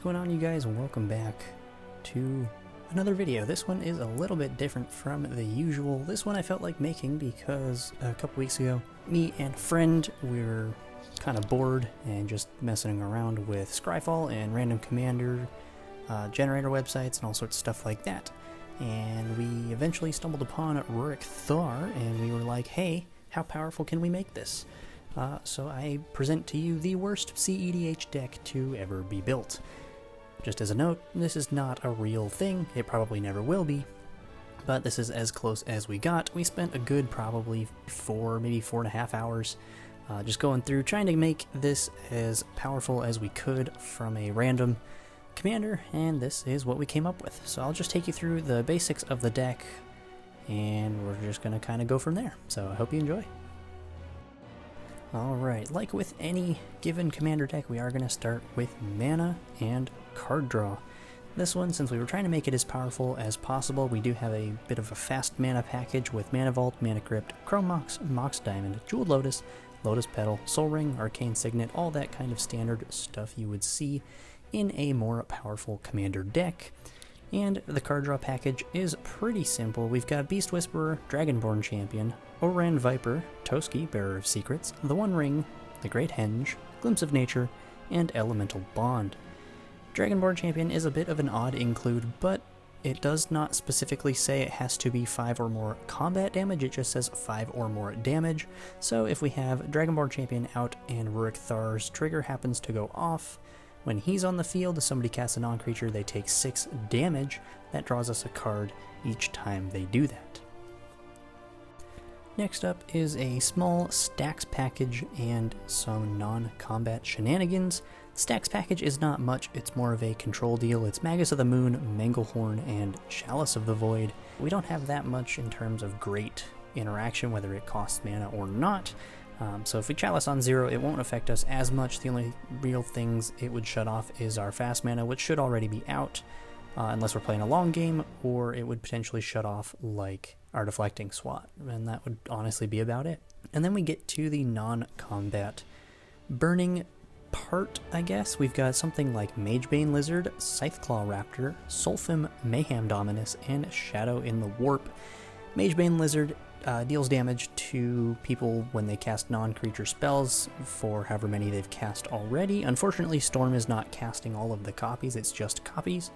going on, you guys? Welcome back to another video. This one is a little bit different from the usual. This one I felt like making because a couple weeks ago, me and a friend, we were kind of bored and just messing around with Scryfall and random commander generator websites and all sorts of stuff like that. And we eventually stumbled upon Rurik Thar, and we were like, hey, how powerful can we make this? So I present to you the worst cEDH deck to ever be built. Just as a note, this is not a real thing, it probably never will be, but this is as close as we got. We spent a good probably maybe 4.5 hours just going through trying to make this as powerful as we could from a random commander, and this is what we came up with. So I'll just take you through the basics of the deck, and we're just going to kind of go from there. So I hope you enjoy. Alright, like with any given commander deck, we are going to start with mana and card draw. This one, since we were trying to make it as powerful as possible, we do have a bit of a fast mana package with Mana Vault, Mana Crypt, Chrome Mox, Mox Diamond, Jeweled Lotus, Lotus Petal, Soul Ring, Arcane Signet, all that kind of standard stuff you would see in a more powerful commander deck. And the card draw package is pretty simple. We've got Beast Whisperer, Dragonborn Champion, Oran Viper, Toski, Bearer of Secrets, The One Ring, The Great Henge, Glimpse of Nature, and Elemental Bond. Dragonborn Champion is a bit of an odd include, but it does not specifically say it has to be 5 or more combat damage, it just says 5 or more damage. So if we have Dragonborn Champion out and Rurik Thar's trigger happens to go off, when he's on the field, somebody casts a non-creature, they take 6 damage. That draws us a card each time they do that. Next up is a small stacks package and some non-combat shenanigans. Stacks package is not much, it's more of a control deal. It's Magus of the Moon, Manglehorn, and Chalice of the Void. We don't have that much in terms of great interaction, whether it costs mana or not. So if we Chalice on 0, it won't affect us as much. The only real things it would shut off is our fast mana, which should already be out, unless we're playing a long game, or it would potentially shut off like our Deflecting Swat, and that would honestly be about it. And then we get to the non-combat burning part, I guess. We've got something like Magebane Lizard, Scytheclaw Raptor, Sulfim Mayhem Dominus, and Shadow in the Warp. Magebane Lizard deals damage to people when they cast non-creature spells for however many they've cast already. Unfortunately, Storm is not casting all of the copies, it's just copies,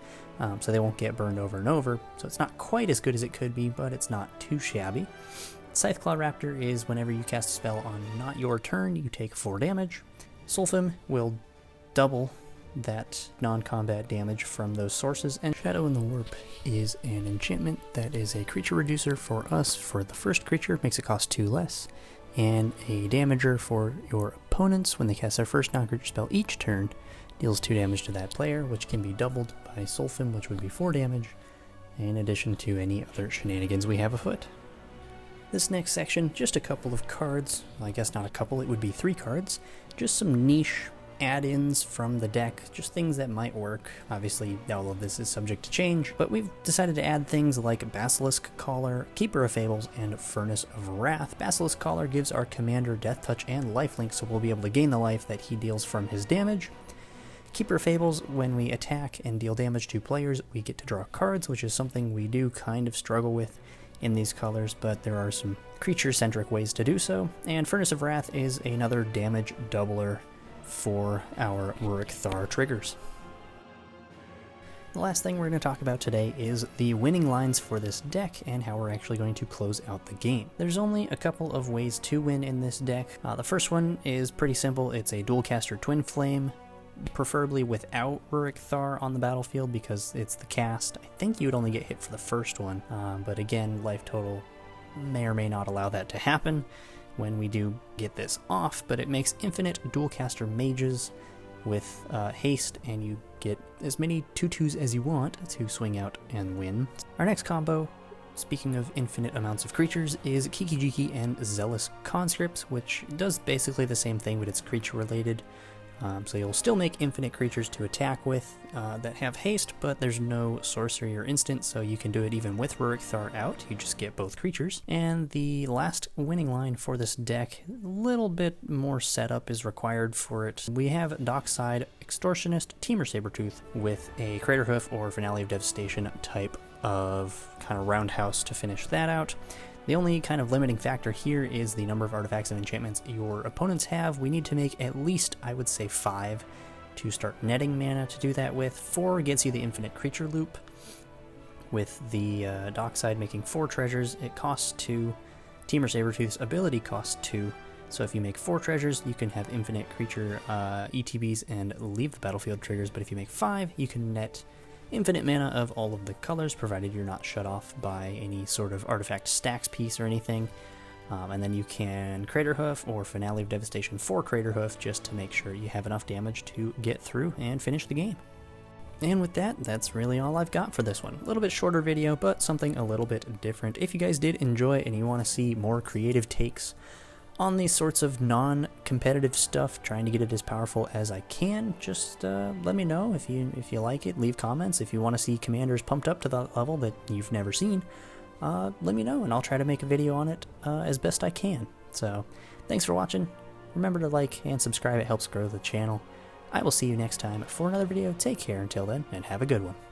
so they won't get burned over and over. So it's not quite as good as it could be, but it's not too shabby. Scytheclaw Raptor is whenever you cast a spell on not your turn, you take 4 damage. Sulfim will double that non-combat damage from those sources, and Shadow in the Warp is an enchantment that is a creature reducer for us for the first creature, makes it cost 2 less, and a damager for your opponents when they cast their first non-creature spell each turn, deals 2 damage to that player, which can be doubled by Sulfim, which would be 4 damage, in addition to any other shenanigans we have afoot. This next section, just a couple of cards, well, I guess not a couple, it would be 3 cards, just some niche add-ins from the deck, just things that might work. Obviously, all of this is subject to change, but we've decided to add things like Basilisk Collar, Keeper of Fables, and Furnace of Wrath. Basilisk Collar gives our commander Death Touch and Lifelink, so we'll be able to gain the life that he deals from his damage. Keeper of Fables, when we attack and deal damage to players, we get to draw cards, which is something we do kind of struggle with in these colors, but there are some creature-centric ways to do so. And Furnace of Wrath is another damage doubler for our Rurik Thar triggers. The last thing we're going to talk about today is the winning lines for this deck and how we're actually going to close out the game. There's only a couple of ways to win in this deck. The first one is pretty simple. It's a dual caster Twin Flame, preferably without Rurik Thar on the battlefield because it's the cast. I think you would only get hit for the first one, but again, life total may or may not allow that to happen when we do get this off, but it makes infinite dual caster mages with haste, and you get as many 2/2s as you want to swing out and win. Our next combo, speaking of infinite amounts of creatures, is Kiki-Jiki and Zealous Conscripts, which does basically the same thing, but it's creature related. So you'll still make infinite creatures to attack with that have haste, but there's no sorcery or instant, so you can do it even with Rurik Thar out. You just get both creatures. And the last winning line for this deck, a little bit more setup is required for it. We have Dockside Extortionist, Temur Sabertooth with a Craterhoof or Finale of Devastation type of kind of roundhouse to finish that out. The only kind of limiting factor here is the number of artifacts and enchantments your opponents have. We need to make at least, I would say, 5 to start netting mana to do that with. 4 gets you the infinite creature loop. With the Dockside making 4 treasures, it costs 2. Temur Sabertooth's ability costs 2. So if you make 4 treasures, you can have infinite creature ETBs and leave the battlefield triggers, but if you make 5, you can net infinite mana of all of the colors, provided you're not shut off by any sort of artifact stacks piece or anything. And then you can Craterhoof or Finale of Devastation for Craterhoof just to make sure you have enough damage to get through and finish the game. And with that, that's really all I've got for this one. A little bit shorter video, but something a little bit different. If you guys did enjoy and you want to see more creative takes on these sorts of non-competitive stuff, trying to get it as powerful as I can, just let me know if you like it. Leave comments. If you want to see commanders pumped up to the level that you've never seen, let me know and I'll try to make a video on it as best I can. So thanks for watching. Remember to like and subscribe. It helps grow the channel. I will see you next time for another video. Take care until then, and have a good one.